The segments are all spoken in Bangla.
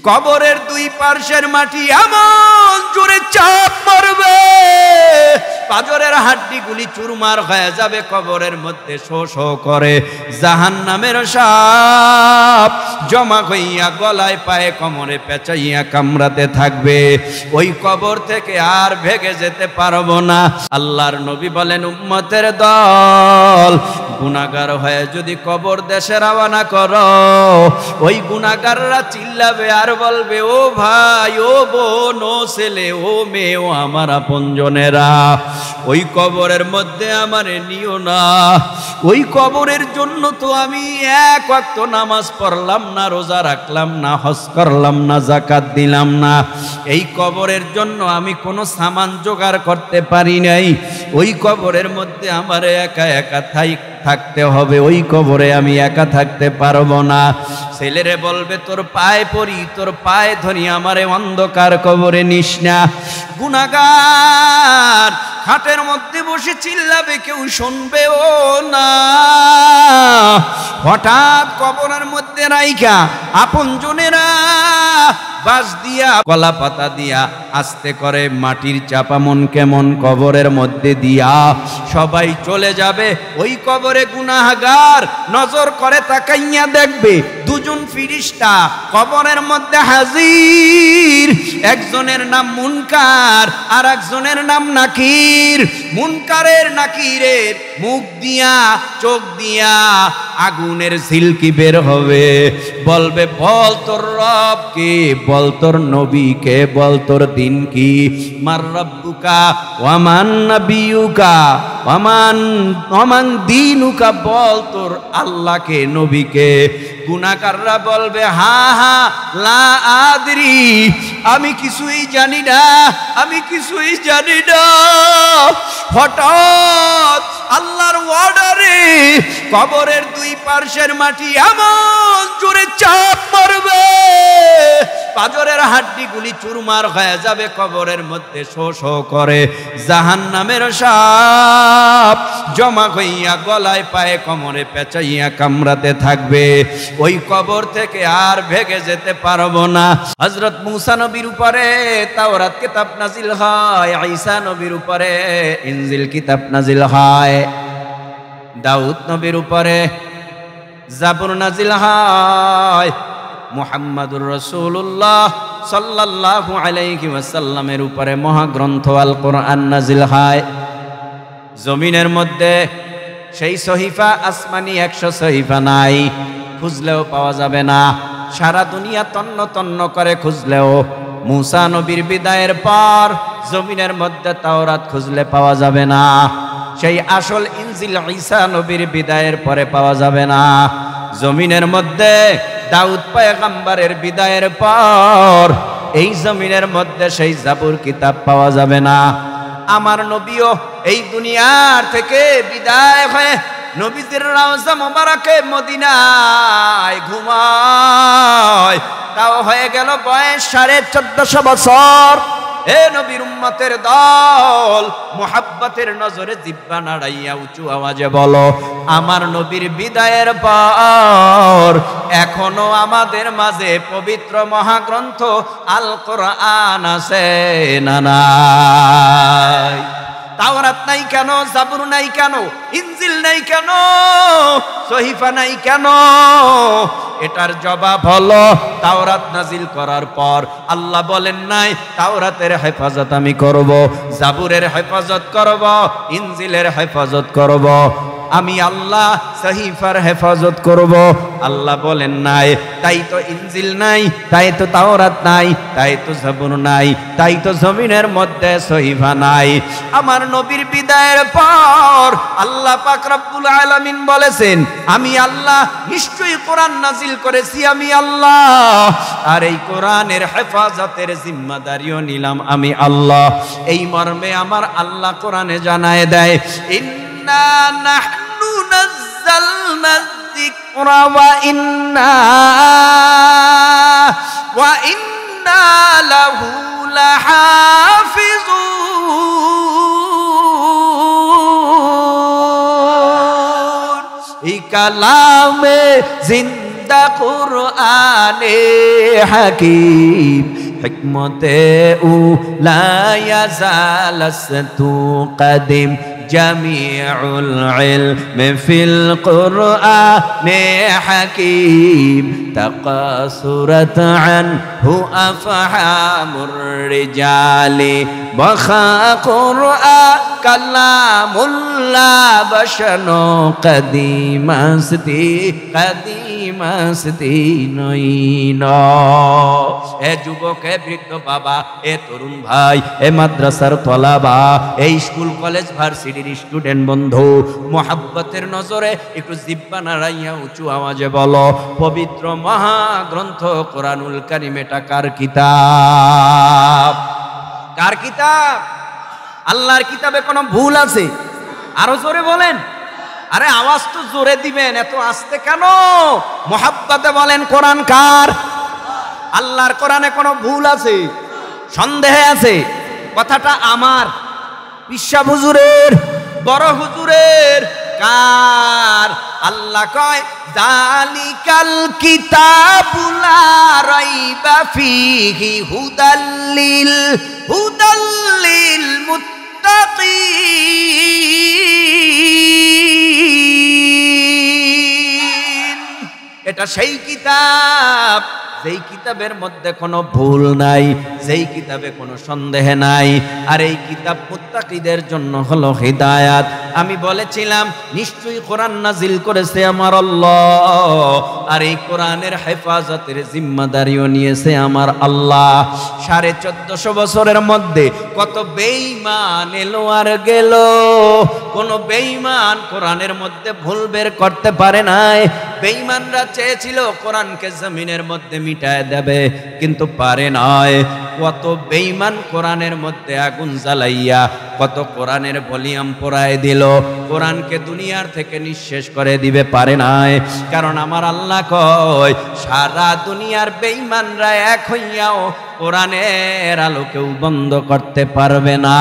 কবরের দুই পার্শ্বের মাটি এমন জোরে চাপ মারবে, পাঁজরের হাড্ডিগুলি চুরমার হয়ে যাবে। কবরের মধ্যে শো শো করে জাহান্নামের সাপ জমা হইয়া গলায় পায়ে কোমরে পেঁচাইয়া কামড়াতে থাকবে। ওই কবর থেকে আর ভেগে যেতে পারবো না। আল্লাহর নবী বলেন, উম্মতের দল গুনাহগার হয়ে যদি কবর দেশে রওনা করো, ওই গুনাহগাররা চিল্লাবে আর বলবে, ও ভাই, ও বোন, ও ছেলে, ও মেয়ে, ও আমার আপনজনেরা, ওই কবরের মধ্যে আমারে নিও না। ওই কবরের জন্য তো আমি এক ওয়াক্ত নামাজ পড়লাম না, রোজা রাখলাম না, হজ করলাম না, যাকাত দিলাম না। এই কবরের জন্য আমি কোনো সামান জোগাড় করতে পারি নাই। ওই কবরের মধ্যে আমারে একা একা থাকতে হবে। ওই কবরে আমি একা থাকতে পারবো না। ছেলেরে বলবে, তোর পায়ে পড়ি, তোর পায়ে ধরি, আমারে অন্ধকার কবরে নিস না। গুনাহগার খাটের মধ্যে বসে চিল্লাবে, কেউ শুনবেও না। হঠাৎ কবরের মধ্যে রাইখা আপনজনেরা বাঁশ দিয়া কলা পাতা দিয়া আস্তে করে মাটির চাপা মন কেমন কবরের মধ্যে দিয়া সবাই চলে যাবে। ওই কবরে গুনাহগার নজর করে তাকাইয়া দেখবে দুজন ফিরিস্তা কবরের মধ্যে হাজির। একজনের নাম মুনকার আর একজনের নাম নাকির। মুনকারের নাকিরের মুখ দিয়া চোখ দিয়া আগুনের ঝিলকি বের হবে। বলবে, বল তোর রব কে, বল তোর নবী কে, বল তোর দিন কি। মার রব্বুকা ওয়ামান নবিয়ুকা ওয়ামান দীনুকা, বল তোর আল্লাহকে, নবীকে। গুনাহগাররা বলবে, হা হা লা আদরি, আমি কিছুই জানি না, আমি কিছুই জানি না। হঠাৎ আল্লাহর অর্ডারে কবরের দুই পার্শ্বের মাটি এমন জোরে চাপ মারবে, পাঁজরের হাড্ডিগুলি চুরমার হয়ে যাবে। কবরের মধ্যে শো শো করে জাহান্নামের সাপ জমা হইয়া গলায় পায়ে কোমরে পেঁচাইয়া কামড়াতে থাকবে। ওই কবর থেকে আর ভেগে যেতে পারবো না। হযরত মুসা নবীর উপরে তাওরাত কিতাব নাজিল হয়, ঈসা নবীর উপরে ইনজিল কিতাব নাজিল হয়, দাউদ নবীর উপরে জাবুর নাজিল হয়, মুহাম্মাদুর রাসূলুল্লাহ সাল্লাল্লাহু আলাইহি ওয়াসাল্লামের উপরে মহাগ্রন্থ আল কোরআন নাজিল হয়। জমিনের মধ্যে সেই সহিফা আসমানি 100 সহিফা নাই, খুঁজলেও পাওয়া যাবে না। সারা দুনিয়া তন্ন তন্ন করে খুঁজলেও মুসা নবীর বিদায়ের পর জমিনের মধ্যে তাওরাত খুঁজলে পাওয়া যাবে না। সেই আসল ইনজিল ঈসা নবীর বিদায়ের পরে পাওয়া যাবে না। জমিনের মধ্যে দাউদ পয়গম্বরের বিদায়ের পর এই জমিনের মধ্যে সেই জাবুর কিতাব পাওয়া যাবে না। আমার নবীও এই দুনিয়ার থেকে বিদায় হয়ে নবীজির রওজা মোবারকে মদিনায় ঘুমায়। তাও হয়ে গেল বয়স 1450 বছর। এ নবীর উম্মতের দল, মুহাব্বতের নজরে জিহ্বা নাড়াইয়া উঁচু আওয়াজে বলো, আমার নবীর বিদায়ের পর এখনো আমাদের মাঝে পবিত্র মহাগ্রন্থ আল কোরআন আছে না নাই? তাওরাত নাই কেন? জাবুর নাই কেন? ইনজিল নাই কেন? সহিফা নাই কেন? এটার জবাব হলো, তাওরাত নাজিল করার পর আল্লাহ বলেন নাই তাওরাতের হেফাজত আমি করব, জাবুরের হেফাজত করব, ইনজিলের হেফাজত করব, আমি আল্লাহ সহিফার হেফাজত করব। আল্লাহ বলেন নাই। তাই তো ইনজিল নাই, তাই তো তাওরাত নাই, তাই তো জাবুর নাই, তাই তো জমিনের মধ্যে সহিফা নাই। আমার নবীর বিদায়ের পর আল্লাহ পাক রব্বুল আলামিন বলেছেন, আমি আল্লাহ নিশ্চয়ই কোরআন নাজিল করেছি, আমি আল্লাহ, আর এই কোরআনের হেফাজতের জিম্মাদারিও নিলাম আমি আল্লাহ। এই মর্মে আমার আল্লাহ কোরআনে জানায় দেয়, ইন্না নাহনু নাযালনা যিকরা ওয়া ইন্না লাহু লাহাফিজুন। এই কালামে খুদা কুরআনে হাকিম হিকমতে উলা ইয়াজালাস্তু কাদিম জামিউল ইলম ফিল কুরআনে হাকিম তাকাসুরাত আনহু আফহামুর রিজালি বখা কুরআন কালামুল্লাহ বশনো কদিমাস্তি নইন। এ যুবক, এ বৃদ্ধ বাবা, এ তরুণ ভাই, এ মাদ্রাসার তলাবা, এই স্কুল কলেজ ভার্সিটির স্টুডেন্ট বন্ধু, মোহাব্বতের নজরে একটু জিব্বা নাড়াইয়া উঁচু আওয়াজে বলো, পবিত্র মহাগ্রন্থ কোরআনুল কারীম এটা কার কিতাব? কার কিতাব? আল্লাহর কিতাবে কোনো ভুল আছে? আরো জোরে বলেন। আরে আওয়াজ তো জোরে দিবেন, এত আস্তে কেন? মোহাব্বতে বলেন কোরআন কার? আল্লাহর কোরআনে কোনো ভুল আছে? সন্দেহে আছে? কথাটা আমার পিসা হুজুরের, বড় হুজুরের, কার? আল্লাহ কয় যালিকাল কিতাবুল লা রাইবা ফীহি হুদাল্লিল মুত্তাকিন। এটা সেই কিতাব যেই কিতাবের মধ্যে কোনো ভুল নাই, যেই কিতাবে কোনো সন্দেহ নাই। আর এই কিতাব মুত্তাকিদের জন্য হলো হিদায়াত। আমি বলেছিলাম নিশ্চয়ই কোরআন নাজিল করেছে আমার আল্লাহ, আর এই কোরআনের হেফাজতের জিম্মাদারিও নিয়েছে আমার আল্লাহ। 1450 বছরের মধ্যে কত বেঈমান এলো আর গেল, কোন বেঈমান কোরআনের মধ্যে ভুল বের করতে পারে নাই। বেঈমানরা চেয়েছিল কোরআনকে জমিনের মধ্যে মিটায় দেবে, কিন্তু পারে নাই। কত বেঈমান কোরআনের মধ্যে আগুন জ্বালাইয়া কত কোরআনের ভলিউম পোড়ায় দিল, কোরআনকে দুনিয়ার থেকে নিঃশেষ করে দিবে, পারে নাই। কারণ আমার আল্লাহ কয় সারা দুনিয়ার বেঈমানরা এক হইয়াও কোরআনের আলো কেউ বন্ধ করতে পারবে না।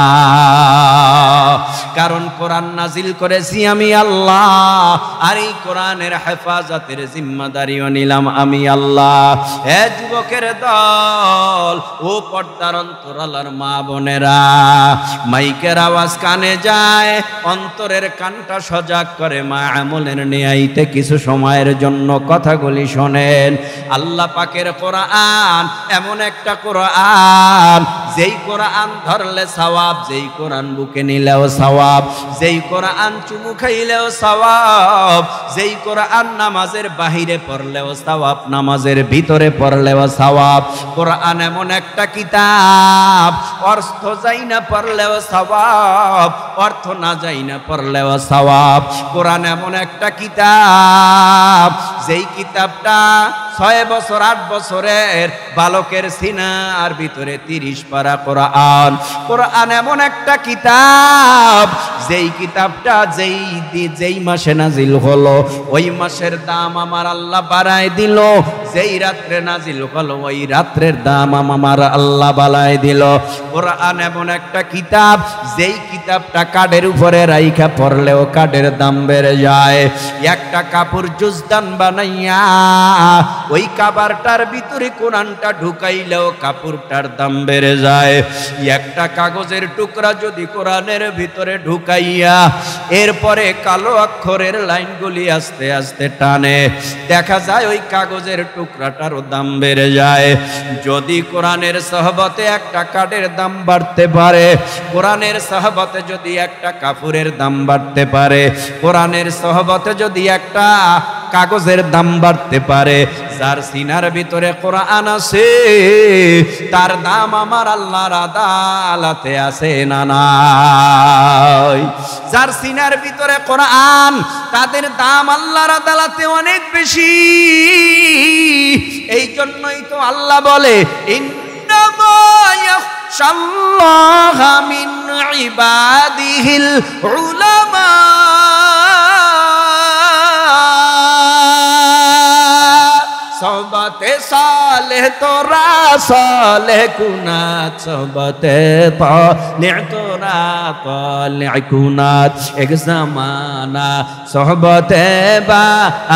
কারণ কোরআন নাজিল করেছি আমি আল্লাহ, আর এই কোরআনের হেফাজতের জিম্মাদারিও নিলাম আমি আল্লাহ। হে যুবকের দল, ও পর্দার অন্তরালার মা বোনেরা, মাইকের আওয়াজ কানে যায়, অন্তরের কানটা সজাগ করে মা আমলের নেয়াইতে কিছু সময়ের জন্য কথাগুলি শোনেন। আল্লাহ পাকের কোরআন এমন একটা কোরআন, যেই কোরআন ধরলে সওয়াব, যেই কোরআন বুকে নিলেও সওয়াব, যেই কোরআন চুমু খাইলেও সওয়াব, যেই কোরআন নামাজের বাহিরে পড়লেও সওয়াব, নামাজের ভিতরে পড়লেও সওয়াব। কোরআন এমন একটা কিতাব, অর্থ যাই না পড়লেও সওয়াব, অর্থ না যাই না পড়লেও সওয়াব। কোরআন এমন একটা কিতাব, যেই কিতাবটা 6 বছর 8 বছরের বালকের সিনার ভিতরে 30 পারা কোরআন। কোরআন এমন একটা কিতাব, যেই কিতাবটা যেই মাসে নাজিল হলো ওই মাসের দাম আমার আল্লাহ বাড়ায় দিল, যেই রাত্রে নাজিল হলো ওই রাত্রের দাম আমার আল্লাহ বাড়ায় দিল। কোরআন এমন একটা কিতাব, যেই কিতাবটা কাঠের উপরে রাইখা পড়লেও কাঠের দাম বেড়ে যায়। একটা কাপড় জুজদান বানাইয়া ওই কাবারটার ভিতরে কোরআনটা ঢুকাইলেও কাপড়টার দাম বেড়ে যায়। একটা কাগজের টুকরা যদি কোরআনের ভিতরে ঢুকাইয়া এরপরে কালো অক্ষরের লাইনগুলি আস্তে আস্তে টানে, দেখা যায় ওই কাগজের টুকরাটারও দাম বেড়ে যায়। যদি কোরআনের সহবতে একটা কাঠের দাম বাড়তে পারে, কোরআনের সহবতে যদি একটা কাপড়ের দাম বাড়তে পারে, কোরআনের সহবতে যদি একটা কাগজের দাম বাড়তে পারে, যার সিনার ভিতরে কোরআন আছে তার দাম আমার আল্লাহর আদালতে আছে না নাই? যার সিনার ভিতরে কোরআন তাদের দাম আল্লাহর আদালতে অনেক বেশি। এই জন্যই তো আল্লাহ বলে ইন্নামা ইয়াখশাল্লাহা মিন ইবাদিহিল উলামা। সহবতে সালেহ তোরা সালেহ কুনাত সবতে তালে তোরা তালে কুনাত এক জামানা সোহবতে বা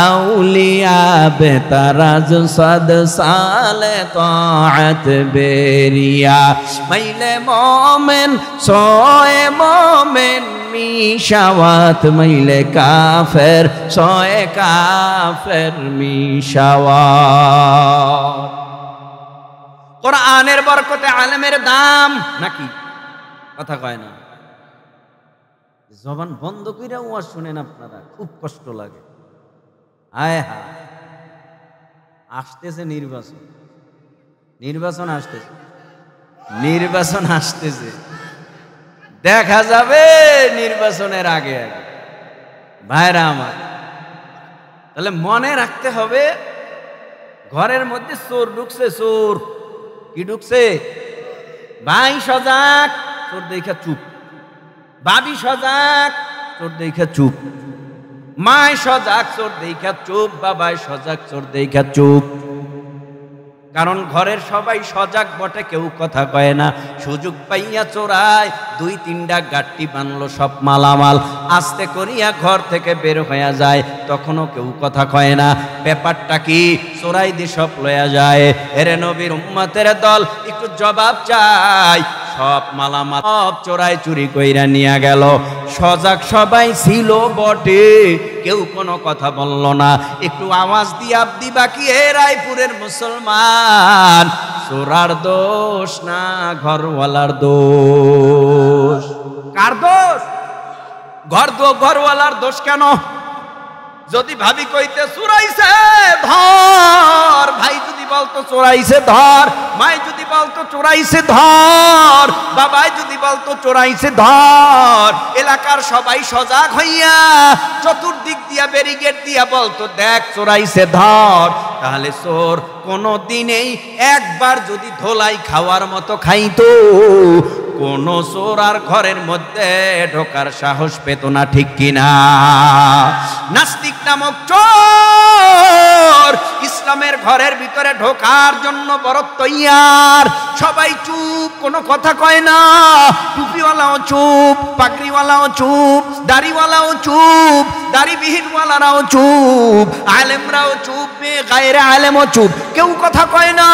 আউলিয়া বেতারাজ সদ সালে তাআত বেরিয়া মাইলে মোমেন সোয়ে মোমেন মিশাওয়াত মাইলে কাফের সোয়ে কাফের মিশাওয়াত। কোরআনের বরকতে আলেমের দাম নাকি কথা কয় না। জবান বন্ধ কইরা ওয়াজ শুনেন আপনারা, খুব কষ্ট লাগে। আয় হা আসতেছে নির্বাচন, নির্বাচন আসতেছে, নির্বাচন আসতেছে, দেখা যাবে নির্বাচনের আগে আগে। ভাইরা আমার, তাহলে মনে রাখতে হবে ঘরের মধ্যে চোর ঢুকছে। চোর কি ঢুকছে? ভাই সজাগ, চোর দেখা চুপ। ভাবি সজাগ, চোর দেখা চুপ। মায় সজাগ, চোর দেখা চুপ। বাবাই সজাগ, চোর দেখা চুপ। কারণ ঘরের সবাই সজাগ বটে, কেউ কথা কয় না। সুযোগ পাইয়া চোরায় দুই তিনটা গাট্টি বানলো, সব মালামাল আস্তে করিয়া ঘর থেকে বের হইয়া যায়, তখনও কেউ কথা কয় না। ব্যাপারটা কি? চোরাই দি সব লয়া যায়। এরে নবীর উম্মতের দল, একটু জবাব চাই। সব মালামাল সব চোরাই চুরি কইরা নিয়ে গেল। সজাগ সবাই ছিল বটে, কেউ কোনো কথা বলল না। একটু আওয়াজ দিয়ে আব্দি বাকি এ রায়পুরের মুসলমান, চোরার দোষ না ঘরওয়ালার দোষ? কার দোষ? ঘরওয়ালার দোষ কেন? যদি ভাবি কইতে চোরাইছে ধর, ভাই যদি বলতো চোরাইছে ধর, মাই যদি বলতো চোরাইছে ধর, বাবাই যদি বলতো চোরাইছে ধর, এলাকার সবাই সজাগ হইয়া চতুর্দিক দিয়া ব্যারিকেড দিয়া বলতো দেখ চোরাইছে ধর, তাহলে চোর কোনো দিনেই একবার যদি ধোলাই খাওয়ার মতো খাইতো, কোন চোর আর ঘরের মধ্যে ঢোকার সাহস পেত না, ঠিক কিনা? নাস্তিক নামক চোর ইসলামের ঘরের ভিতরে ঢোকার জন্য বড় তৈয়ার। সবাই চুপ, কোনো কথা কয় না। টুপিওয়ালাও চুপ, পাগড়িওয়ালাও চুপ, দাড়িওয়ালাও চুপ, দাড়িবিহীনওয়ালারাও চুপ, আলেমরাও চুপ, গায়রে আলেমও চুপ, কেউ কথা কয় না।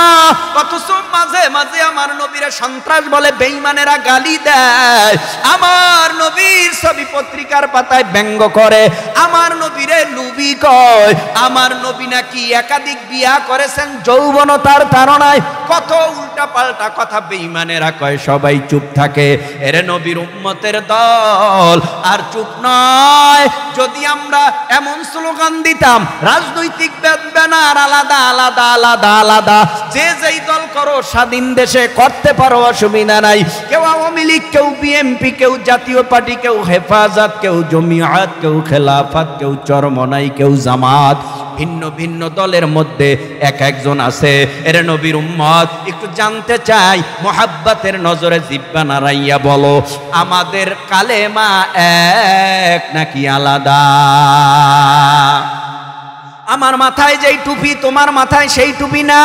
অথচ মাঝে মাঝে আমার নবীরা সন্ত্রাস বলে বেঈমানেরা গালি দেয়, আমার নবীর ছবি পত্রিকার পাতায় ব্যঙ্গ করে, আমার নবীরে লুবি কয়, আমার নবী নাকি একাধিক বিয়া করেছেন যৌবনতার তাড়নায়, কত উল্টা পাল্টা কথা বেঈমানেরা কয়, সবাই চুপ থাকে। এরে নবীর উম্মতের দল আর চুপ নয়। যদি আমরা এমন স্লোগান দিতাম, রাজনৈতিক ব্যানার আলাদা আলাদা আলাদা আলাদা, যে যেই দল করো স্বাধীন দেশে করতে পারো, অসুবিধা নাই। কেউ আওয়ামী লীগ, কেউ বিএনপি, কেউ জাতীয় পার্টি, কেউ হেফাজত, কেউ জমিয়াত, কেউ খেলাফত, কেউ চরমনাই, কেউ জামাত, ভিন্ন ভিন্ন দলের মধ্যে এক একজন আছে। এর নবীর উম্মত একটু জানতে চাই, মোহাব্বতের নজরে জিব্বা নাড়াইয়া বলো, আমাদের কালেমা এক নাকি আলাদা? আমার মাথায় যেই টুপি তোমার মাথায় সেই টুপি না।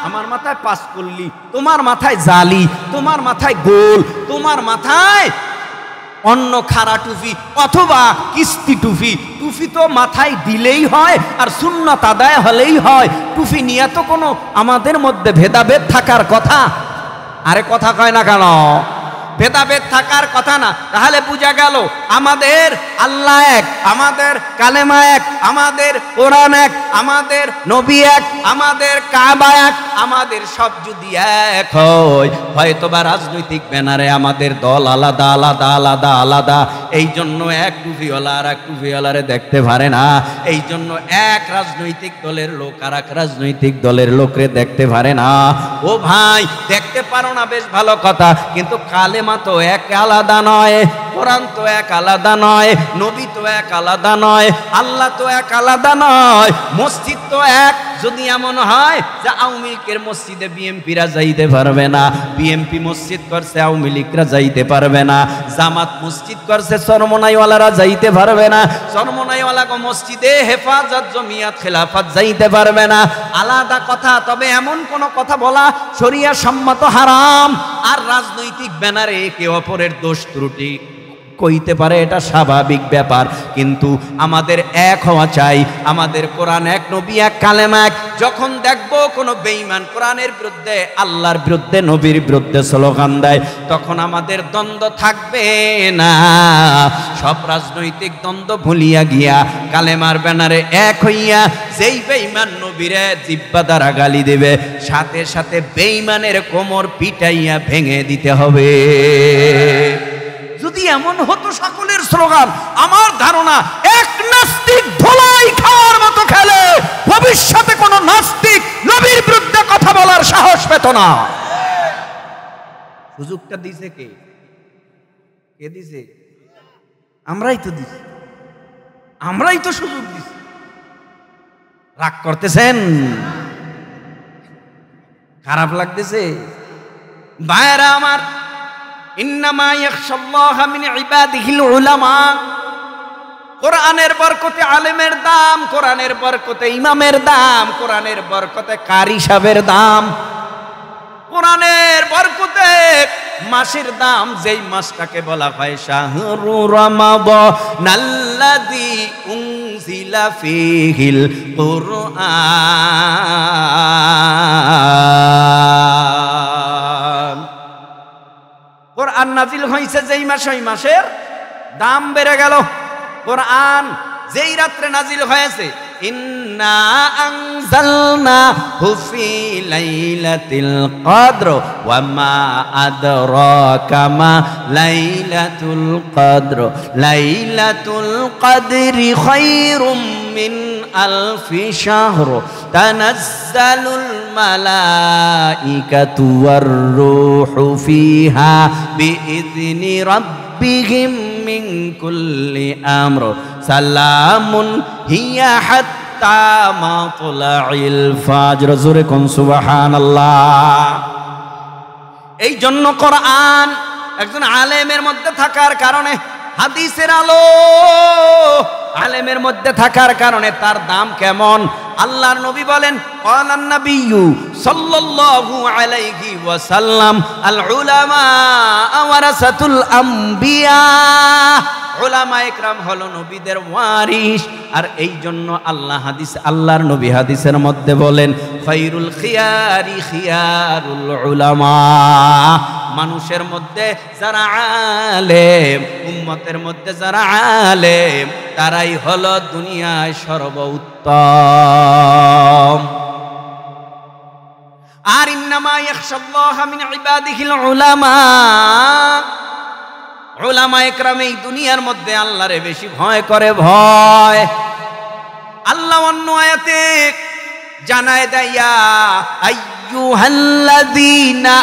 আমার মাথায় পাঁচকল্লি, তোমার মাথায় জালি, তোমার মাথায় গোল, তোমার মাথায় অন্য খাড়া টুপি অথবা কিস্তি টুপি। টুপি তো মাথায় দিলেই হয় আর সুন্নাত আদায় হলেই হয়। টুপি নিয়ে তো কোনো আমাদের মধ্যে ভেদাভেদ থাকার কথা? আরে কথা কয় না কেন? ভেদাভেদ থাকার কথা না। তাহলে বোঝা গেল আমাদের আল্লাহ এক, আমাদের কালেমা এক, আমাদের কোরআন এক, আমাদের নবী এক, আমাদের কাবা এক, আমাদের সব যদি এক হয়, হয়তোবা রাজনৈতিক ব্যানারে আমাদের দল আলাদা আলাদা আলাদা আলাদা। এই জন্য এক টুপিওয়ালা আর এক টুপিওয়ালারে দেখতে পারে না। এই জন্য এক রাজনৈতিক দলের লোক আর এক রাজনৈতিক দলের লোকরে দেখতে পারে না। ও ভাই, দেখতে পারো না বেশ ভালো কথা, কিন্তু কালেমা তো এক আলাদা নয়। কোরআন তো এক আলাদা নয়, নবী তো এক আলাদা নয়, আল্লাহ তো এক আলাদা নয়, মসজিদ তো এক। যদি এমন হয় যে আওয়ামী লীগের মসজিদে বিএমপিরা যাইতে পারবে না, বিএমপি মসজিদ করছে আওয়ামী লীগরা যাইতে পারবে না, জামাত মসজিদ করছে চরমনাইওয়ালারা যাইতে পারবে না, চরমনাইওয়ালা মসজিদে হেফাজত জমিয়াত খেলাফত যাইতে পারবে না, আলাদা কথা। তবে এমন কোন কথা বলা শরিয়া সম্মত হারাম, আর রাজনৈতিক ব্যানারে একে অপরের দোষ ত্রুটি কইতে পারে, এটা স্বাভাবিক ব্যাপার। কিন্তু আমাদের এক হওয়া চাই, আমাদের কোরআন এক, নবী এক, কালেমা এক। যখন দেখবো কোনো বেঈমান কোরআনের বিরুদ্ধে, আল্লাহর বিরুদ্ধে, নবীর বিরুদ্ধে স্লোগান দেয়, তখন আমাদের দ্বন্দ্ব থাকবে না। সব রাজনৈতিক দ্বন্দ্ব ভুলিয়া গিয়া কালেমার ব্যানারে এক হইয়া যেই বেঈমান নবীরে জিহ্বা দ্বারা গালি দেবে, সাথে সাথে বেঈমানের কোমর পিটাইয়া ভেঙে দিতে হবে। যদি এমন হতো সকলের স্লোগান, আমার ধারণা এক নাস্তিক ধোলাই খাওয়ার মতো খেলে ভবিষ্যতে কোন নাস্তিক নবীর বিরুদ্ধে কথা বলার সাহস পেত না। সুযোগটা দিছে কে? কে দিছে? আমরাই তো দিছি, আমরাই তো সুযোগ দিছি। রাগ করতেছেন? খারাপ লাগতেছে? ভাইরা আমার, ইন্নামা ইয়াখশাল্লাহা মিন ইবাদিহিল উলামা। কোরআনের বরকতে আলেমের দাম, কোরআনের বরকতে ইমামের দাম, কোরআনের বরকতে কারি সাহেবের দাম, কোরআনের বরকতে মাসের দাম। যেই মাসটাকে বলা হয় শাহরু রমাদানাল্লাযী উনজিলা ফীহিল কুরআন। কোরআন নাজিল হয়েছে যেই মাসে, ওই মাসের দাম বেড়ে গেল। কোরআন যেই রাত্রে নাজিল হয়েছে, ইন্না আনজালনাহু ফি লাইলাতিল কদর ওয়া মা আদরাকা মা লাইলাতুল কদর লাইলাতুল কদরি খায়রুম মিন আলফি শাহর তানাজ্জালুল মালাইকাতু ওয়ার রূহু ফিহা বিইذনি রাব্বিহিম মিন কুল্লি আমর সালামুন হিয়া হাত্তা মাতলাইল ফাজর। জোরে কোন সুবহানাল্লাহ। এই জন্য কোরআন একজন আলেমের মধ্যে থাকার কারণে, হাদিসের আলো আলেমের মধ্যে থাকার কারণে তার দাম কেমন। আল্লাহর নবী বলেন, ক্বালান নাবিয়্যু সাল্লাল্লাহু আলাইহি ওয়াসাল্লাম, আল উলামা ওয়ারাসাতুল আম্বিয়া। উলামা ইকরাম হলো নবীদের ওয়ারিস। আর এই জন্য আল্লাহর নবী হাদিসের মধ্যে বলেন, খায়রুল খিয়ারি খিয়ারুল উলামা। মানুষের মধ্যে যারা আলেম, উম্মতের মধ্যে যারা আলেম, তারাই হলো দুনিয়ায় সর্বোত্তম। আর ইন্নামা ইয়াখশাল্লাহা মিন ইবাদিহিল উলামা। উলামা ইকরাম এই দুনিয়ার মধ্যে আল্লাহরে বেশি ভয় করে। ভয় আল্লাহ অন্য আয়াতে জানায় দেয়া, আইয়ুহাল্লাযীনা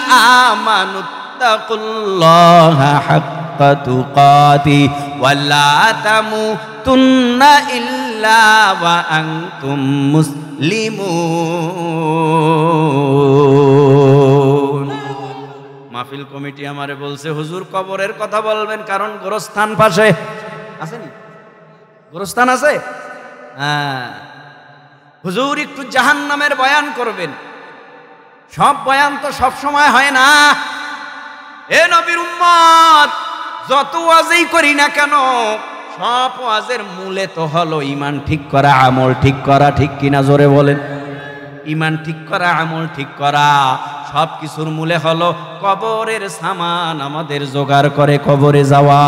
আমানুত্তাকুল্লাহা হাক্কা তুকাতি ওয়া লা তামুতুন্না ইল্লা ওয়া আনতুম মুসলিমুন। মাহফিল কমিটি আমারে বলছে, হুজুর কবরের কথা বলবেন, কারণ গোরস্থান পাশে আসেনি, গোরস্থান আছে। হ্যাঁ, হুজুর একটু জাহান্নামের বয়ান করবেন। সব বয়ান তো সব সময় হয় না। এ নবীর উম্মত, যত ওয়াজই করি না কেন, সব ওয়াজের মূলে তো হলো ঈমান ঠিক করা, আমল ঠিক করা। ঠিক কিনা জোরে বলেন? ঈমান ঠিক করা, আমল ঠিক করা। সব কিছুর মূলে হলো কবরের সামান আমাদের জোগাড় করে কবরে যাওয়া।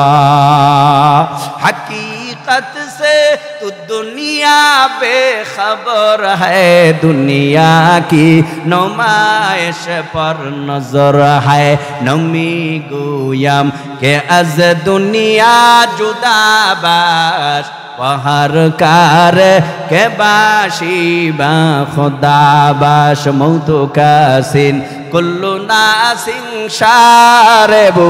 हकीकत से तू दुनिया बेखबर है, दुनिया की नुमाइश पर नजर है। नमी गोयम के अज दुनिया जुदा बाश, वहर कार के बाशी बा खुदा बाश। मौत का सिन কুল্লু নাসিন শারিবু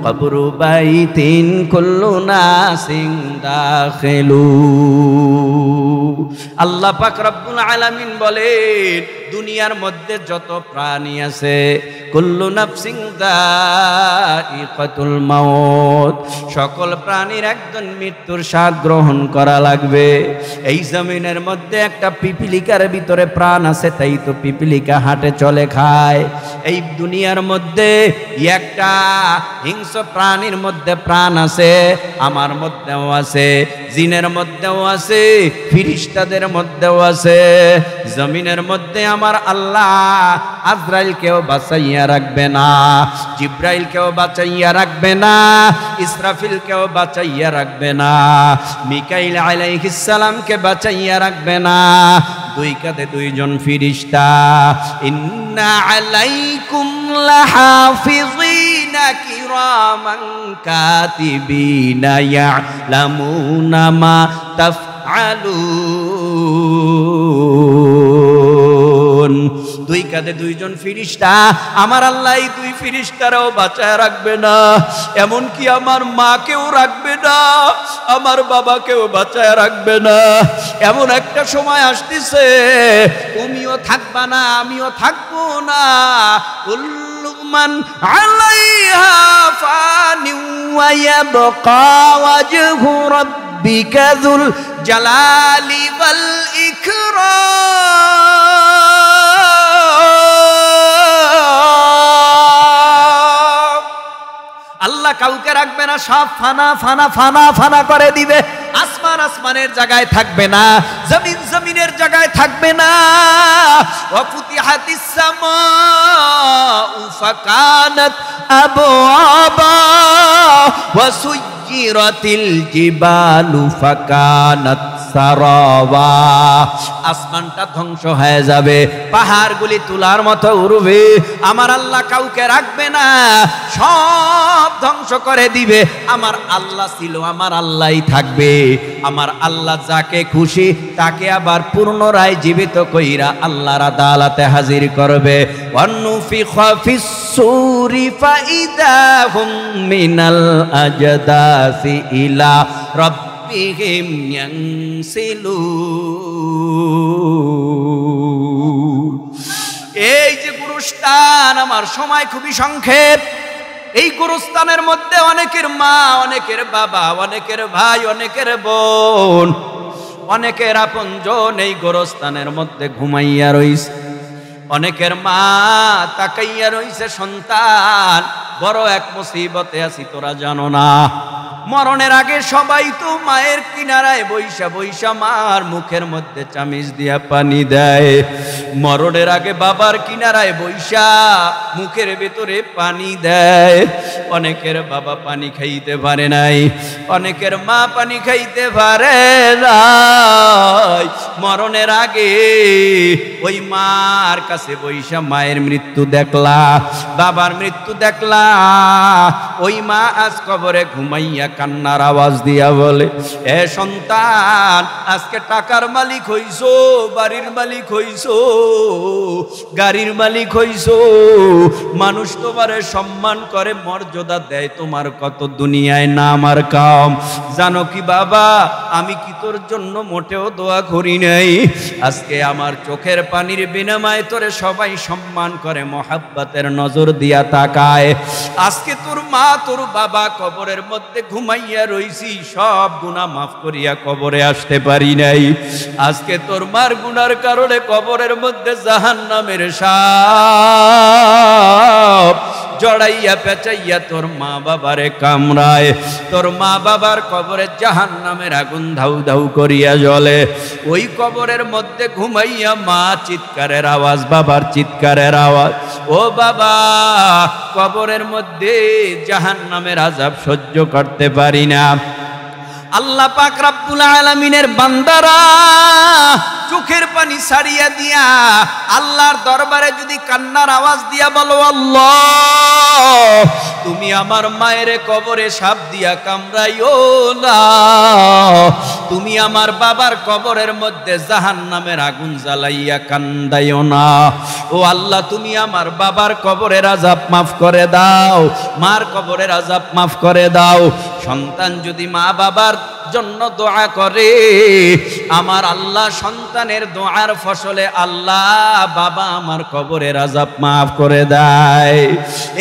কবরু বাইতিন কুল্লু নাসিন দাখিলু। আল্লাহ পাক রব্বুল আলামিন বলেন দুনিয়ার মধ্যে যত প্রাণী আছে কুল্লু নাফসিন যায়িকাতুল মাউত, সকল প্রাণীর একজন মৃত্যুর স্বাদ গ্রহণ করা লাগবে। এই জমিনের মধ্যে একটা পিপিলিকার ভিতরে প্রাণ আছে, তাই তো পিপিলিকা হাঁটে চলে খায়। এই দুনিয়ার মধ্যে একটা হিংস্র প্রাণীর মধ্যে প্রাণ আছে, আমার মধ্যেও আছে, জিনের মধ্যেও আছে, ফিরিস্তাদের মধ্যেও আছে। জমিনের মধ্যে আমার আল্লাহ আজরাইলকেও বাঁচাইয়া রাখবে না, জিব্রাইলকেও বাঁচাইয়া রাখবে না, ইসরাফিলকেও বাঁচাইয়া রাখবে না, মিকাইল আলাইহিস সালামকে বাঁচাইয়া রাখবে না। দুই কাঁধে দুইজন ফিরিস্তা। ইন্না আলাইকুম লাহাফিজিনা কিরামান কাতিবিনা ইয়ালামুনা মা তাফআলুন। দুই কাঁধে দুইজন ফিরিস্তা, আমার আল্লাহ এই দুই ফিরিস্তারাও বাঁচায় রাখবে না, এমনকি আমার মাকেও রাখবে না, আমার বাবাকেও বাঁচায় রাখবে না। এমন একটা সময় আসতেছে তুমিও থাকবা না, আমিও থাকবো না। কুল্লু মান আলাইহা ফানি ওয়া ইয়াবকা ওয়াজহু রাব্বিকা যুল জালালি ওয়াল ইকরাম। আল্লাহ কাউকে রাখবে না, সব ফানা ফানা ফানা ফানা করে দিবে। আসমান আসমানের জায়গায় থাকবে না, জমিন জমিনের জায়গায় থাকবে না। ওয়া ফুতিহাতিস সামাউ ফাকানাত আবওয়াবা ওয়া সুয়্যিরাতিল জিবালু ফাকানাত সারাওয়া। আসমানটা ধ্বংস হয়ে যাবে, পাহাড়গুলি তুলার মতো উড়বে। আমার আল্লাহ কাউকে রাখবে না, সব ধ্বংস করে দিবে। আমার আল্লাহ ছিল, আমার আল্লাহই থাকবে। আমার আল্লাহ যাকে খুশি তাকে আবার পুনরায় জীবিত কইরা আল্লাহর আদালতে হাজির করবে। ওয়ানুফিখা ফিস-সূরি ফাইদা হুম মিনাল আজদাসি ইলা রাব্বিহিম ইয়ানসিলুন। এই যে গুরুস্থান, আমার সময় খুবই সংক্ষেপ। এই গুরুস্থানের মধ্যে অনেকের মা, অনেকের বাবা, অনেকের ভাই, অনেকের বোন, অনেকের আপনজন এই গোরস্থানের মধ্যে ঘুমাইয়া রইছে। অনেকের মা তাকাইয়া রইছে, সন্তান বড় এক মুসিবতে আছি, তোরা জানো না। মরণের আগে সবাই তো মায়ের কিনারায় বৈশা বৈশা মার মুখের মধ্যে চামিচ দিয়া পানি দেয়। মরণের আগে বাবার কিনারায় বৈশা মুখের ভেতরে পানি দেয়। অনেকের বাবা পানি খাইতে পারে নাই, অনেকের মা পানি খাইতে পারে নাই। মরণের আগে ওই মার কাছে বৈশা মায়ের মৃত্যু দেখলা, বাবার মৃত্যু দেখলা। ওই মা আজ কবরে ঘুমাইয়া কান্নার আওয়াজ দিয়া বলে, এ সন্তান, আজকে টাকার মালিক হইছো, বাড়ির মালিক হইছো, গাড়ির মালিক হইছো, মানুষ তোমারে সম্মান করে, মর্যাদা দেয়, তোমার কত দুনিয়ায় নাম আর কাম। জানো কি বাবা, আমি কি তোর জন্য মোটেও দোয়া করি নাই। আজকে আমার চোখের পানির বিনিময়ে তোরে সবাই সম্মান করে, মহাব্বতের নজর দিয়া তাকায়। আজকে তোর মা তোর বাবা কবরের মধ্যে ঘুমাইয়া রইছি, সব গুনাহ মাফ করিয়া কবরে আসতে পারি নাই। আজকে তোর মার গুনার কারণে কবরের মধ্যে জাহান্নামের সাপ জড়াইয়া পেঁচাইয়া তোর মা বাবারে কামড়ায়। তোর মা বাবার কবরে জাহান্নামের আগুন ধাউ ধাউ করিয়া জ্বলে। ওই কবরের মধ্যে ঘুমাইয়া মা চিৎকারের আওয়াজ, বাবার চিৎকারের আওয়াজ, ও বাবা, কবরের মধ্যে জাহান্নামের আযাব সহ্য করতে পারি না। আল্লাহ পাক রব্বুল আলামিনের বান্দারা চোখের পানি ছাড়িয়া দিয়া আল্লাহর দরবারে যদি কান্নার আওয়াজ দিয়া বলো, আল্লাহ তুমি আমার মায়ের কবরে সাপ দিয়া কামড়াইও না, তুমি আমার বাবার কবরের মধ্যে জাহান্নামের আগুন জ্বালাইয়া কান্দাইও না। ও আল্লাহ, তুমি আমার বাবার কবরের আযাব মাফ করে দাও, মার কবরের আযাব মাফ করে দাও। সন্তান যদি মা বাবার জন্য দোয়া করে, আমার আল্লাহ সন্তানের দোয়ার ফসলে আল্লাহ বাবা আমার কবরের আযাব মাফ করে দেয়।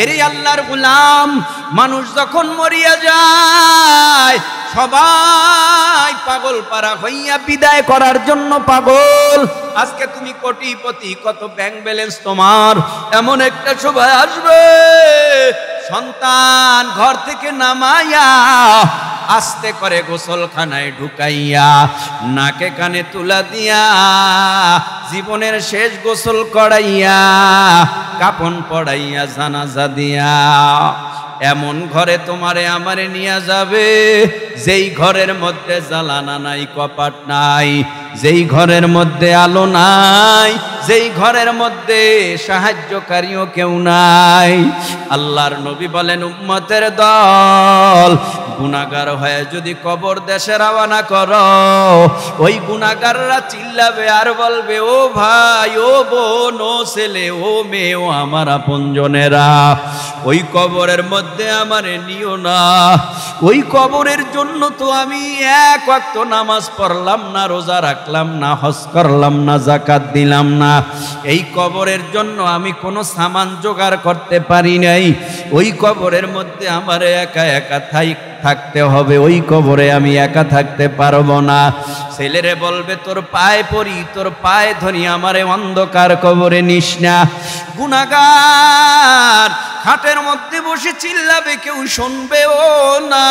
এরে আল্লাহর গোলাম, মানুষ যখন মরিয়া যায় সবাই পাগল পারা হইয়া বিদায় করার জন্য পাগল। আজকে তুমি কোটিপতি, কত ব্যাংক ব্যালেন্স তোমার, এমন একটা সময় আসবে সন্তান ঘর থেকে নামাইয়া আস্তে করে গোসলখানায় ঢুকাইয়া নাকে কানে তুলা দিয়া জীবনের শেষ গোসল করাইয়া কাপন পড়াইয়া জানাজা দিয়া এমন ঘরে তোমারে আমারে নিয়ে যাবে যেই ঘরের মধ্যে জ্বালানা নাই, কপাট নাই, যেই ঘরের মধ্যে আলো নাই, যেই ঘরের মধ্যে সাহায্যকারীও কেউ নাই। আল্লাহর নবী বলেন, উম্মতের দল গুনাহগার হয়ে যদি কবর দেশে রওনা করো, ওই গুনাহগাররা চিল্লাবে আর বলবে, ও ভাই, ও বোন, ও ছেলে, ও মেয়ে, ও আমার আপনজনেরা, ওই কবরের মধ্যে আমারে নিও না। ওই কবরের জন্য তো আমি এক ওয়াক্ত নামাজ পড়লাম না, রোজা রাখলাম না, হজ করলাম না, যাকাত দিলাম না। এই কবরের জন্য আমি কোনো সামান জোগাড় করতে পারি নাই। ওই কবরের মধ্যে আমারে একা একা থাকতে হবে, ওই কবরে আমি একা থাকতে পারবো না। ছেলেরে বলবে, তোর পায়ে পড়ি, তোর পায়ে ধরি, আমারে অন্ধকার কবরে নিস না। গুনাহগার খাটের মধ্যে বসে চিল্লাবে, কেউ শুনবেও না।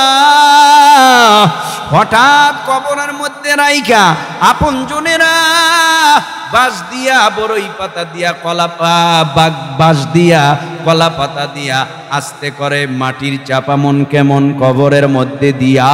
হঠাৎ কবরের মধ্যে রাইখা আপনজনেরা বাঁশ দিয়া, বড়ই পাতা দিয়া, বাঁশ দিয়া, কলা পাতা দিয়া আস্তে করে মাটির চাপা মন কেমন কবরের মধ্যে দিয়া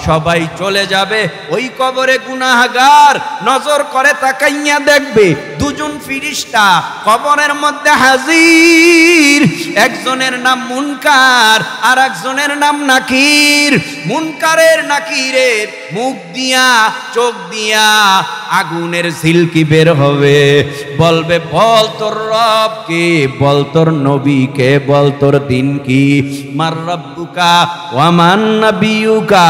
সবাই চলে যাবে। ওই কবরে গুনাহগার নজর করে তাকাইয়া দেখবে দুজন ফিরিস্তা কবরের মধ্যে হাজির। একজনের নাম মুনকার আর একজনের নাম নাকির। মুনকারের নাকিরের মুখ দিয়া, চোখ দিয়া আগুনের ঝিলকি বের হবে। বলবে, বল তোর রব কে, বল তোর নবী কে, বল তোর দিন কি। মার রব্বুকা ওয়ামান নবিয়ুকা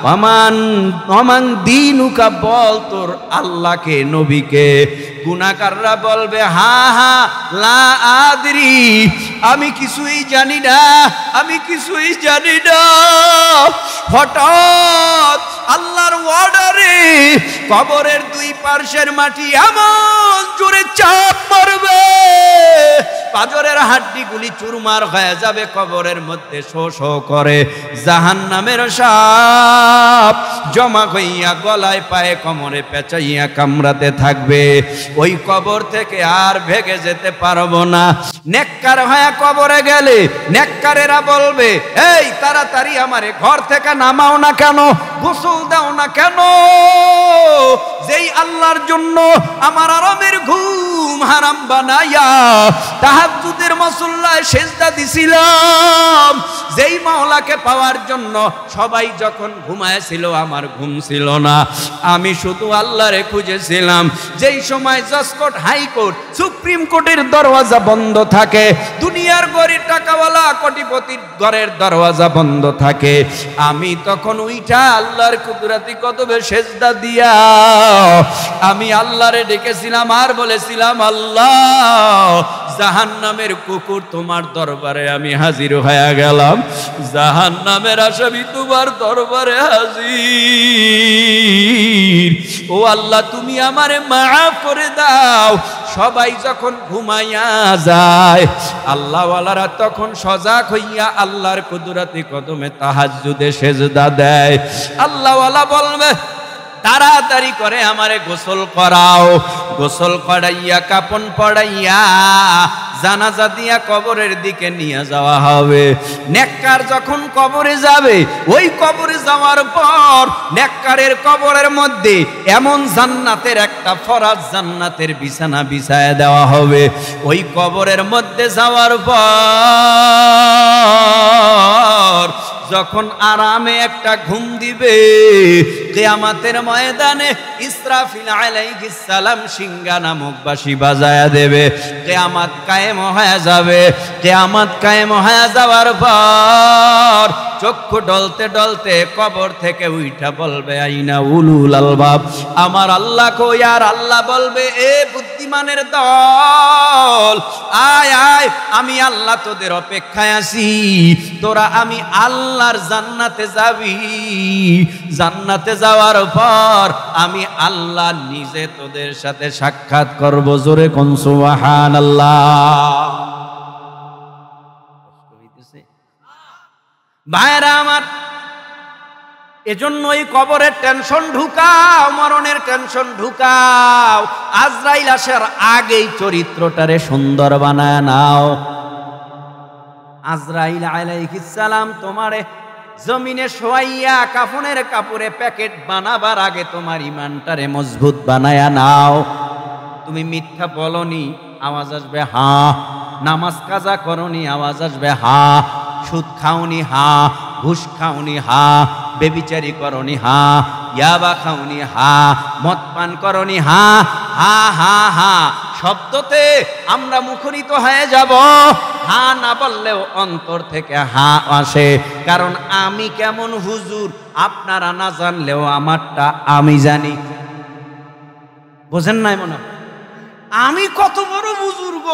ওয়ামান দীনুকা, বল তোর আল্লাহকে, নবীকে। গুনাহগাররা বলবে, হা হা লা আদরি, আমি কিছুই জানি না, আমি কিছুই জানি না। হঠাৎ আল্লাহর অর্ডারে কবরের দুই পার্শ্বের মাটি এমন জোরে চাপ মারবে, পাজরের হাড্ডিগুলি চুরমার হয়ে যাবে। কবরের মধ্যে শো শো করে জাহান্নামের সাপ জমা হইয়া গলায় পায়ে কোমরে পেঁচাইয়া কামড়াতে থাকবে। ওই কবর থেকে আর ভেগে যেতে পারবো না। নেককার হয়ে কবরে গেলে নেককারেরা বলবে, এই তাড়াতাড়ি আমারে ঘর থেকে নামাও না কেন, গোসল দাও না কেন? যেই আল্লাহর জন্য আমার আরামের ঘুম হারাম বানাইয়া তাহাজ্জুদের মুসল্লায় সেজদা দিছিলাম, যেই মাওলাকে পাওয়ার জন্য সবাই যখন ঘুমায়েছিল আমার ঘুম ছিল না, আমি শুধু আল্লাহরে খুঁজেছিলাম। যেই সময় জজ কোর্ট, হাইকোর্ট, সুপ্রিম কোর্টের দরওয়াজা বন্ধ থাকে, দুনিয়ার গরিব টাকাওয়ালা কোটিপতির ঘরের দরওয়াজা বন্ধ থাকে, আমি তখন উইঠা আল্লাহর কুদরতি কদমে সেজদা দিয়া আমি আল্লাহরে ডেকেছিলাম আর বলেছিলাম, আল্লাহ, জাহান্নামের কুকুর তোমার দরবারে আমি হাজির হয়ে গেলাম, জাহান্নামের আসামি তোমার দরবারে হাজির। ও আল্লাহ, তুমি আমারে মাফ করে দাও। সবাই যখন ঘুমাইয়া যায়, আল্লাহওয়ালারা তখন সজাগ হইয়া আল্লাহর কুদরতি কদমে তাহাজ্জুদে সেজদা দেয়। আল্লাহওয়ালা বলবে, তাড়াতাড়ি করে আমারে গোসল করাও। গোসল করাইয়া কাপন পড়াইয়া জানাজা দিয়া কবরের দিকে নিয়ে যাওয়া হবে। নেককার যখন কবরে যাবে, ওই কবরে যাওয়ার পর নেককারের কবরের মধ্যে এমন জান্নাতের একটা ফরাজ জান্নাতের বিছানা বিছায়া দেওয়া হবে। ওই কবরের মধ্যে যাওয়ার পর যখন আরামে একটা ঘুম দিবে, কিয়ামতের ময়দানে ইসরাফিল আলাইহিস সালাম সিংহা নামক বাঁশি বাজায়া দেবে। কিয়ামত কায়েম হয়ে যাবে। কিয়ামত কায়েম হয়ে যাওয়ার পর চক্ষু ডলতে ডলতে কবর থেকে উঠা বলবে, আইনা উলুল আলবাব, আমার আল্লাহ কই? আর আল্লাহ বলবে, এ বুদ্ধিমানের দল, আয় আয়, আমি আল্লাহ তোদের অপেক্ষায় আছি। তোরা আমি আল্লাহর জান্নাতে যাবি। জান্নাতে যাওয়ার পর আমি আল্লাহ নিজে তোদের সাথে সাক্ষাৎ করব। জোরে কোন সুবহানাল্লাহ। ভাইরা আমার, এজন্যই কবরের টেনশন ঢুকাও, মরণের টেনশন ঢুকাও। আজরাইল আসার আগেই চরিত্রটারে সুন্দর বানায় নাও। আজরাইল আলাইহিস সালাম তোমারে জমিনে শোয়াইয়া কাফনের কাপড়ে প্যাকেট বানাবার আগে তোমার ইমানটারে মজবুত বানায়া নাও। তুমি মিথ্যা বলনি, আওয়াজ আসবে হা। নামাজ কাজা করনি, আওয়াজ আসবে হা। সুদ খাওনি, হা। ঘুষ খাওনি, হা। বেবিচারি করনি, হা। ইয়াবা খাওনি, হা। মদ পান করনি, হা। হা হা হা শব্দতে আমরা মুখরিত হয়ে যাব। হা না বললেও অন্তর থেকে হা আসে। কারণ আমি কেমন হুজুর আপনারা না জানলেও আমারটা আমি জানি। বোঝেন নাই মনে? আমি কত বড় বুজুর্গ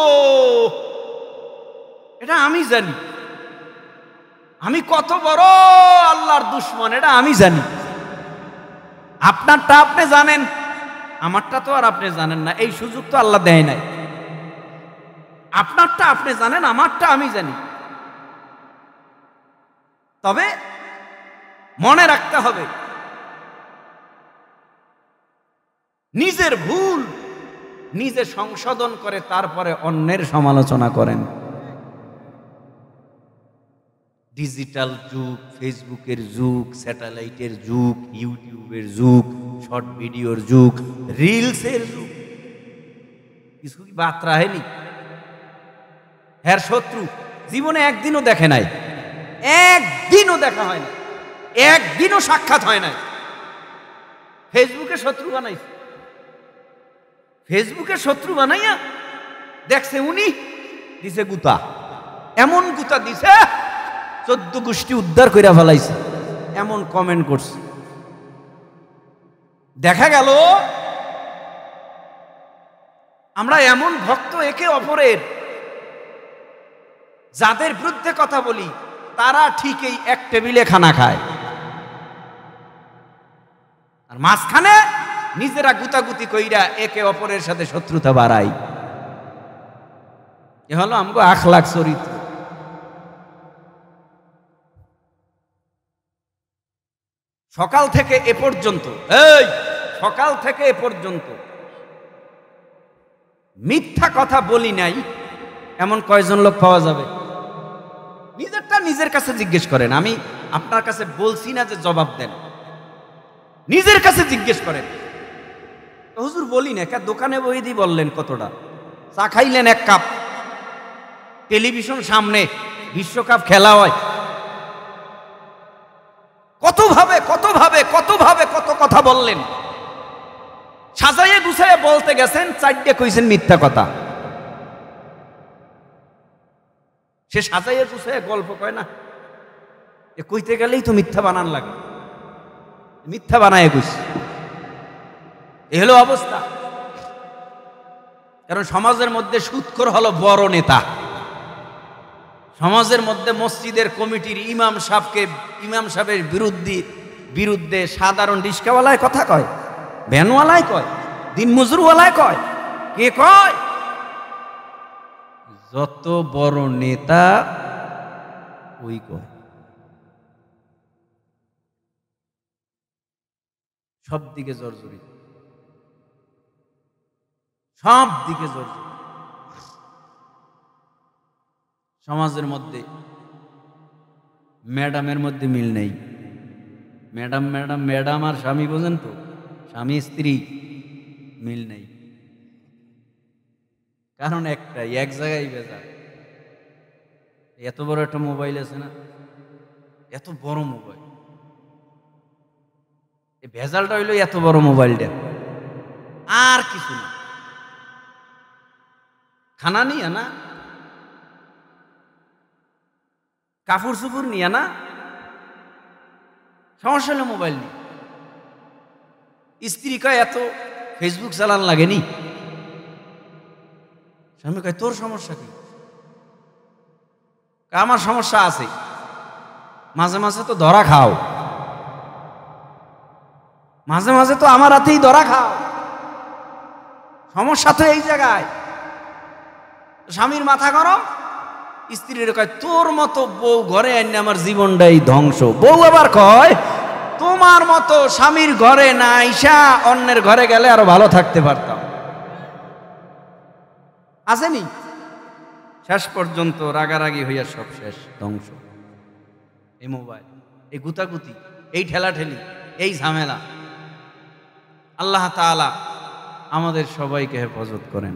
এটা আমি জানি। আমি কত বড় আল্লাহর দুশমন এটা আমি জানি। আপনারটা আপনি জানেন, আমারটা তো আর আপনি জানেন না। এই সুযোগ তো আল্লাহ দেয় নাই। আপনারটা আপনি জানেন, আমারটা আমি জানি। তবে মনে রাখতে হবে, নিজের ভুল নিজে সংশোধন করে তারপরে অন্যের সমালোচনা করেন। ডিজিটাল যুগ, ফেসবুকের যুগ, স্যাটেলাইটের যুগ, ইউটিউবের যুগ, শর্ট ভিডিওর যুগ, রিলসের যুগ। কিছু কি বাত রাহেনি? হ্যার শত্রু জীবনে একদিনও দেখে নাই, একদিনও দেখা হয় না, একদিনও সাক্ষাৎ হয় নাই। ফেসবুকে শত্রু বানাইছে। ফেসবুকে শত্রু বানাইয়া দেখছে উনি দিছে গুতা, এমন গুতা দিছে 14 গোষ্ঠী উদ্ধার কইরা ফেলাইছে। এমন কমেন্ট করছে। দেখা গেল আমরা এমন ভক্ত একে অপরের, যাদের বিরুদ্ধে কথা বলি তারা ঠিকই এক টেবিলে খানা খায়, আর মাঝখানে নিজেরা গুতাগুতি কইরা একে অপরের সাথে শত্রুতা বাড়াই। এ হলো আমগো আখলাক চরিত্র। সকাল থেকে এ পর্যন্ত, এই সকাল থেকে এ পর্যন্ত মিথ্যা কথা বলি নাই এমন কয়জন লোক পাওয়া যাবে? নিজেরটা নিজের কাছে জিজ্ঞেস করেন। আমি আপনার কাছে বলছি না যে জবাব দেন, নিজের কাছে জিজ্ঞেস করেন। হুজুর বলি না, দোকানে বই দিয়ে বললেন কতটা, চা খাইলেন 1 কাপ, টেলিভিশন সামনে, বিশ্বকাপ খেলা হয়, কত ভাবে কত ভাবে কত ভাবে কত কথা বললেন। সাজাইয়ে গুছাইয়ে বলতে গেছেন, 4টে কইছেন মিথ্যা কথা। সে সাজাইয়ে গুছাইয়ে গল্প কয় না, এ কইতে গেলেই তো মিথ্যা বানান লাগে, মিথ্যা বানায় কইছে। এ হলো অবস্থা। কারণ সমাজের মধ্যে সুদখোর হলো বড় নেতা। সমাজের মধ্যে মসজিদের কমিটির ইমাম সাহেবের বিরুদ্ধে সাধারণ রিস্কাওয়ালায় কথা কয়, ভ্যানওয়ালায় কয়, দিন মজুরওয়ালায় কয়, কে কয়? যত বড় নেতা ওই কয়। সব দিকে জর্জরিত, সব দিকে জর্জরিত। সমাজের মধ্যে ম্যাডামের মধ্যে মিল নেই। ম্যাডাম ম্যাডাম ম্যাডাম আর স্বামী, বোঝেন তো, স্বামী স্ত্রী মিল নেই। কারণ একটাই, এক জায়গায় ভেজাল। এত বড় একটা মোবাইল আছে না, এত বড় মোবাইল, এই ভেজালটা হইলো এত বড় মোবাইলটা, আর কিছু না। খানা নিয়ে না, কাপড় চুপুর নিয়ে না, সমস্যা হলো মোবাইল নিয়ে। স্ত্রী কয় এত ফেসবুক চালান লাগেনি, স্বামী কয় তোর সমস্যা কি? আমার সমস্যা আছে, মাঝে মাঝে তো ধরা খাও, মাঝে মাঝে তো আমার হাতেই ধরা খাও, সমস্যা তো এই জায়গায়। স্বামীর মাথা গরম, স্ত্রীর কয় তোর মতো বউ ঘরে আইনে আমার জীবনটাই ধ্বংস। বউ আবার কয় তোমার মতো স্বামীর ঘরে না আইসা অন্যের ঘরে গেলে আরো ভালো থাকতে পারতাম। আসেনি? শেষ পর্যন্ত রাগারাগি হইয়া সব শেষ, ধ্বংস। এই মোবাইল, এই গুতাগুতি, এই ঠেলাঠেলি, এই ঝামেলা। আল্লাহ তাআলা আমাদের সবাইকে হেফাজত করেন।